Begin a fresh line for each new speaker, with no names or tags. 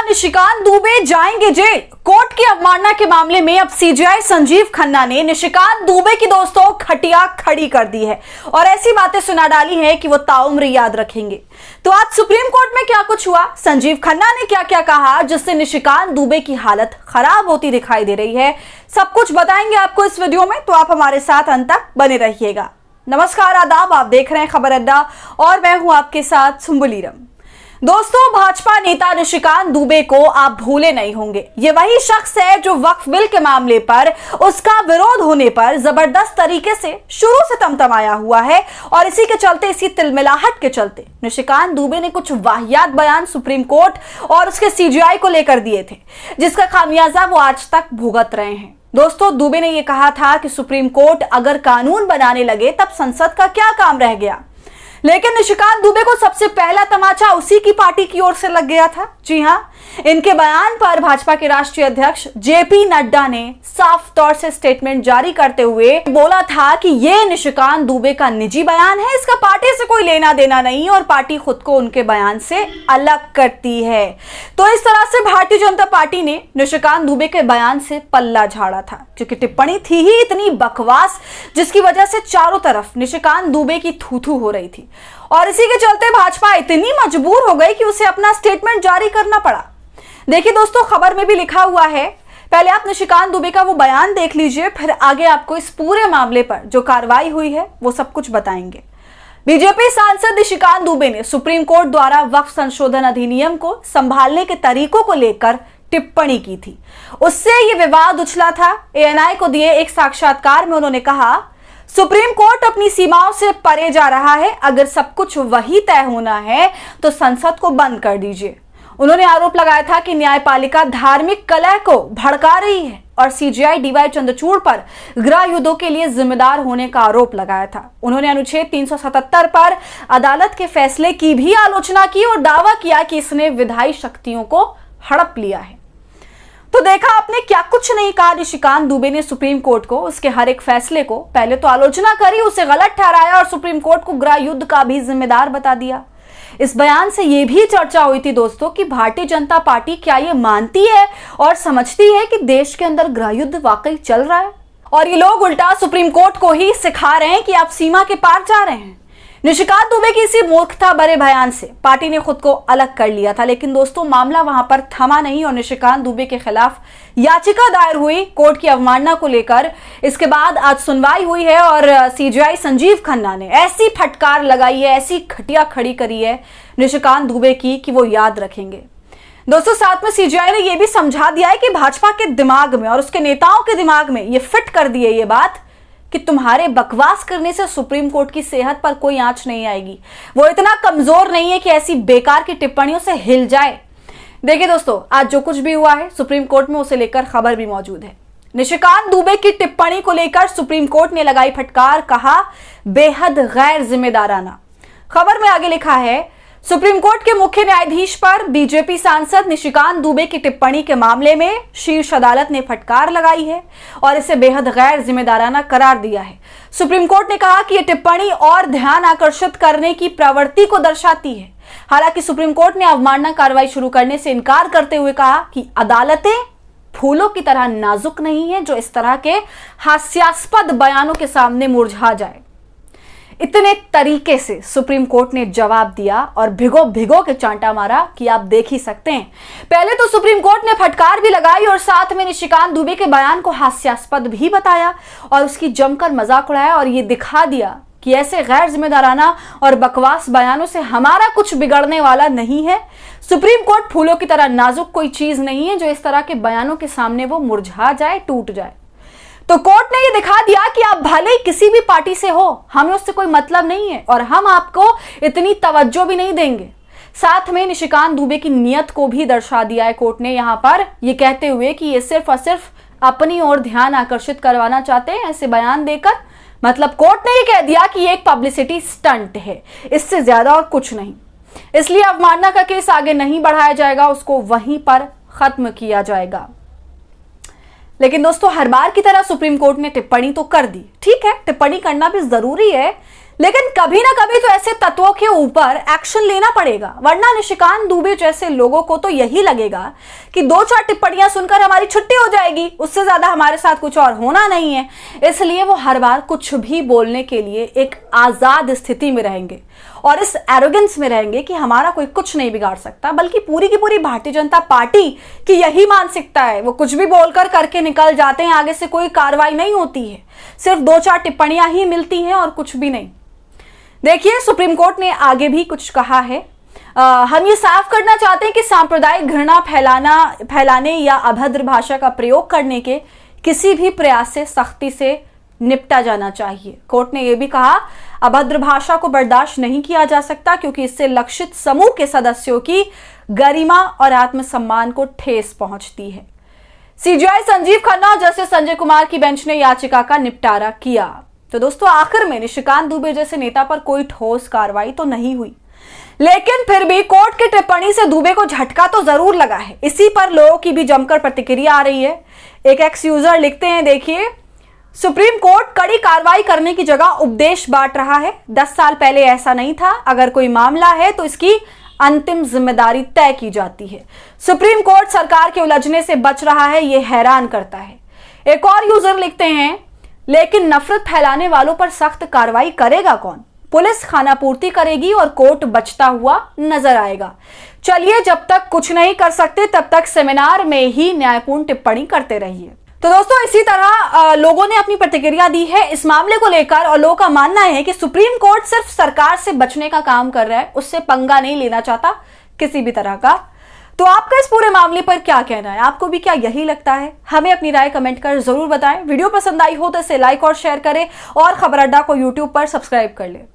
निशिकांत दुबे जाएंगे jail. Court की अवमानना के मामले में अब सीजेआई संजीव खन्ना ने निशिकांत दुबे की दोस्तों खटिया खड़ी कर दी है और ऐसी बातें सुना डाली हैं कि वो ताउम्र याद रखेंगे। तो आज सुप्रीम कोर्ट में क्या कुछ हुआ, संजीव खन्ना ने क्या क्या कहा जिससे निशिकांत दुबे की हालत खराब होती दिखाई दे रही है, सब कुछ बताएंगे आपको इस वीडियो में, तो आप हमारे साथ अंत तक बने रहिएगा। नमस्कार, आदाब, आप देख रहे हैं खबर अड्डा और मैं हूं आपके साथ सुम्बुलीरम। दोस्तों, भाजपा नेता निशिकांत दुबे को आप भूले नहीं होंगे। ये वही शख्स है जो वक्फ बिल के मामले पर उसका विरोध होने पर जबरदस्त तरीके से शुरू से तमतमाया हुआ है और इसी के चलते, इसी तिलमिलाहट के चलते निशिकांत दुबे ने कुछ वाहियात बयान सुप्रीम कोर्ट और उसके सीजेआई को लेकर दिए थे, जिसका खामियाजा वो आज तक भुगत रहे हैं। दोस्तों, दुबे ने यह कहा था कि सुप्रीम कोर्ट अगर कानून बनाने लगे तब संसद का क्या काम रह गया, लेकिन निशिकांत दुबे को सबसे पहला तमाचा उसी की पार्टी की ओर से लग गया था। जी हां, इनके बयान पर भाजपा के राष्ट्रीय अध्यक्ष जेपी नड्डा ने साफ तौर से स्टेटमेंट जारी करते हुए बोला था कि यह निशिकांत दुबे का निजी बयान है, इसका पार्टी से कोई लेना देना नहीं और पार्टी खुद को उनके बयान से अलग करती है। तो इस तरह से भारतीय जनता पार्टी ने निशिकांत दुबे के बयान से पल्ला झाड़ा था, क्योंकि टिप्पणी थी ही इतनी बकवास जिसकी वजह से चारों तरफ निशिकांत दुबे की थू-थू हो रही थी और इसी के चलते भाजपा इतनी मजबूर हो गई कि उसे अपना स्टेटमेंट जारी करना पड़ा। देखिए दोस्तों, खबर में भी लिखा हुआ है, पहले आप निशिकांत दुबे का वो बयान देख लीजिए, फिर आगे आपको इस पूरे मामले पर जो कार्रवाई हुई है वो सब कुछ बताएंगे। बीजेपी सांसद निशिकांत दुबे ने सुप्रीम कोर्ट द्वारा वक्फ संशोधन अधिनियम को संभालने के तरीकों को लेकर टिप्पणी की थी। उससे ये विवाद उछला था। एएनआई को दिए एक साक्षात्कार में उन्होंने कहा, सुप्रीम कोर्ट अपनी सीमाओं से परे जा रहा है, अगर सब कुछ वही तय होना है तो संसद को बंद कर दीजिए। उन्होंने आरोप लगाया था कि न्यायपालिका धार्मिक कलह को भड़का रही है और सीजेआई डीवाई चंद्रचूड़ पर गृह युद्धों के लिए जिम्मेदार होने का आरोप लगाया था। उन्होंने अनुच्छेद 377 पर अदालत के फैसले की भी आलोचना की और दावा किया कि इसने विधायी शक्तियों को हड़प लिया है। तो देखा आपने, क्या कुछ नहीं कहा निशिकांत दुबे ने सुप्रीम कोर्ट को, उसके हर एक फैसले को पहले तो आलोचना करी, उसे गलत ठहराया और सुप्रीम कोर्ट को गृह युद्ध का भी जिम्मेदार बता दिया। इस बयान से यह भी चर्चा हुई थी दोस्तों कि भारतीय जनता पार्टी क्या ये मानती है और समझती है कि देश के अंदर गृह युद्ध वाकई चल रहा है और ये लोग उल्टा सुप्रीम कोर्ट को ही सिखा रहे हैं कि आप सीमा के पार जा रहे हैं। निशिकांत दुबे की इसी मूर्खता भरे बयान से पार्टी ने खुद को अलग कर लिया था, लेकिन दोस्तों मामला वहां पर थमा नहीं और निशिकांत दुबे के खिलाफ याचिका दायर हुई कोर्ट की अवमानना को लेकर। इसके बाद आज सुनवाई हुई है और सीजेआई संजीव खन्ना ने ऐसी फटकार लगाई है, ऐसी खटिया खड़ी करी है निशिकांत दुबे की कि वो याद रखेंगे। दोस्तों, साथ में सीजेआई ने यह भी समझा दिया है कि भाजपा के दिमाग में और उसके नेताओं के दिमाग में ये फिट कर दी है ये बात कि तुम्हारे बकवास करने से सुप्रीम कोर्ट की सेहत पर कोई आंच नहीं आएगी। वो इतना कमजोर नहीं है कि ऐसी बेकार की टिप्पणियों से हिल जाए। देखिए दोस्तों, आज जो कुछ भी हुआ है सुप्रीम कोर्ट में उसे लेकर खबर भी मौजूद है। निशिकांत दुबे की टिप्पणी को लेकर सुप्रीम कोर्ट ने लगाई फटकार, कहा बेहद गैर जिम्मेदाराना। खबर में आगे लिखा है, सुप्रीम कोर्ट के मुख्य न्यायाधीश पर बीजेपी सांसद निशिकांत दुबे की टिप्पणी के मामले में शीर्ष अदालत ने फटकार लगाई है और इसे बेहद गैर जिम्मेदाराना करार दिया है। सुप्रीम कोर्ट ने कहा कि यह टिप्पणी और ध्यान आकर्षित करने की प्रवृत्ति को दर्शाती है। हालांकि सुप्रीम कोर्ट ने अवमानना कार्रवाई शुरू करने से इनकार करते हुए कहा कि अदालतें फूलों की तरह नाजुक नहीं है जो इस तरह के हास्यास्पद बयानों के सामने मुरझा जाए। इतने तरीके से सुप्रीम कोर्ट ने जवाब दिया और भिगो भिगो के चांटा मारा कि आप देख ही सकते हैं। पहले तो सुप्रीम कोर्ट ने फटकार भी लगाई और साथ में निशिकांत दुबे के बयान को हास्यास्पद भी बताया और उसकी जमकर मजाक उड़ाया और ये दिखा दिया कि ऐसे गैर जिम्मेदाराना और बकवास बयानों से हमारा कुछ बिगड़ने वाला नहीं है। सुप्रीम कोर्ट फूलों की तरह नाजुक कोई चीज नहीं है जो इस तरह के बयानों के सामने वो मुरझा जाए, टूट जाए। तो कोर्ट ने ये दिखा दिया कि आप भले ही किसी भी पार्टी से हो, हमें उससे कोई मतलब नहीं है और हम आपको इतनी तवज्जो भी नहीं देंगे। साथ में निशिकांत दुबे की नीयत को भी दर्शा दिया है कोर्ट ने, यहां पर ये कहते हुए कि ये सिर्फ और सिर्फ अपनी ओर ध्यान आकर्षित करवाना चाहते हैं ऐसे बयान देकर। मतलब कोर्ट ने ये कह दिया कि ये एक पब्लिसिटी स्टंट है, इससे ज्यादा और कुछ नहीं। इसलिए अवमानना का केस आगे नहीं बढ़ाया जाएगा, उसको वहीं पर खत्म किया जाएगा। लेकिन दोस्तों, हर बार की तरह सुप्रीम कोर्ट ने टिप्पणी तो कर दी, ठीक है, टिप्पणी करना भी जरूरी है, लेकिन कभी ना कभी तो ऐसे तत्वों के ऊपर एक्शन लेना पड़ेगा, वरना निशिकांत दुबे जैसे लोगों को तो यही लगेगा कि 2-4 टिप्पणियां सुनकर हमारी छुट्टी हो जाएगी, उससे ज्यादा हमारे साथ कुछ और होना नहीं है। इसलिए वो हर बार कुछ भी बोलने के लिए एक आजाद स्थिति में रहेंगे और इस एरोगेंस में रहेंगे कि हमारा कोई कुछ नहीं बिगाड़ सकता, बल्कि पूरी की पूरी भारतीय जनता पार्टी की यही मानसिकता है। वो कुछ भी बोलकर करके निकल जाते हैं, आगे से कोई कार्रवाई नहीं होती है, सिर्फ 2-4 टिप्पणियां ही मिलती हैं और कुछ भी नहीं। देखिए, सुप्रीम कोर्ट ने आगे भी कुछ कहा है। हम ये साफ करना चाहते हैं कि सांप्रदायिक घृणा फैलाने या अभद्र भाषा का प्रयोग करने के किसी भी प्रयास से सख्ती से निपटा जाना चाहिए। कोर्ट ने यह भी कहा, अभद्र भाषा को बर्दाश्त नहीं किया जा सकता क्योंकि इससे लक्षित समूह के सदस्यों की गरिमा और आत्मसम्मान को ठेस पहुंचती है। सीजेआई संजीव खन्ना और जस्टिस संजय कुमार की बेंच ने याचिका का निपटारा किया। तो दोस्तों, आखिर में निशिकांत दुबे जैसे नेता पर कोई ठोस कार्रवाई तो नहीं हुई, लेकिन फिर भी कोर्ट की टिप्पणी से दुबे को झटका तो जरूर लगा है। इसी पर लोगों की भी जमकर प्रतिक्रिया आ रही है। एक एक्स यूजर लिखते हैं, देखिए, सुप्रीम कोर्ट कड़ी कार्रवाई करने की जगह उपदेश बांट रहा है। 10 साल पहले ऐसा नहीं था। अगर कोई मामला है तो इसकी अंतिम जिम्मेदारी तय की जाती है। सुप्रीम कोर्ट सरकार के उलझने से बच रहा है, यह हैरान करता है। एक और यूजर लिखते हैं, लेकिन नफरत फैलाने वालों पर सख्त कार्रवाई करेगा कौन? पुलिस खानापूर्ति करेगी और कोर्ट बचता हुआ नजर आएगा। चलिए, जब तक कुछ नहीं कर सकते तब तक सेमिनार में ही न्यायपूर्ण टिप्पणी करते रहिए। तो दोस्तों, इसी तरह लोगों ने अपनी प्रतिक्रिया दी है इस मामले को लेकर, और लोगों का मानना है कि सुप्रीम कोर्ट सिर्फ सरकार से बचने का काम कर रहा है, उससे पंगा नहीं लेना चाहता किसी भी तरह का। तो आपका इस पूरे मामले पर क्या कहना है? आपको भी क्या यही लगता है? हमें अपनी राय कमेंट कर जरूर बताएं। वीडियो पसंद आई हो तो इसे लाइक और शेयर करें और खबर अड्डा को यूट्यूब पर सब्सक्राइब कर लें।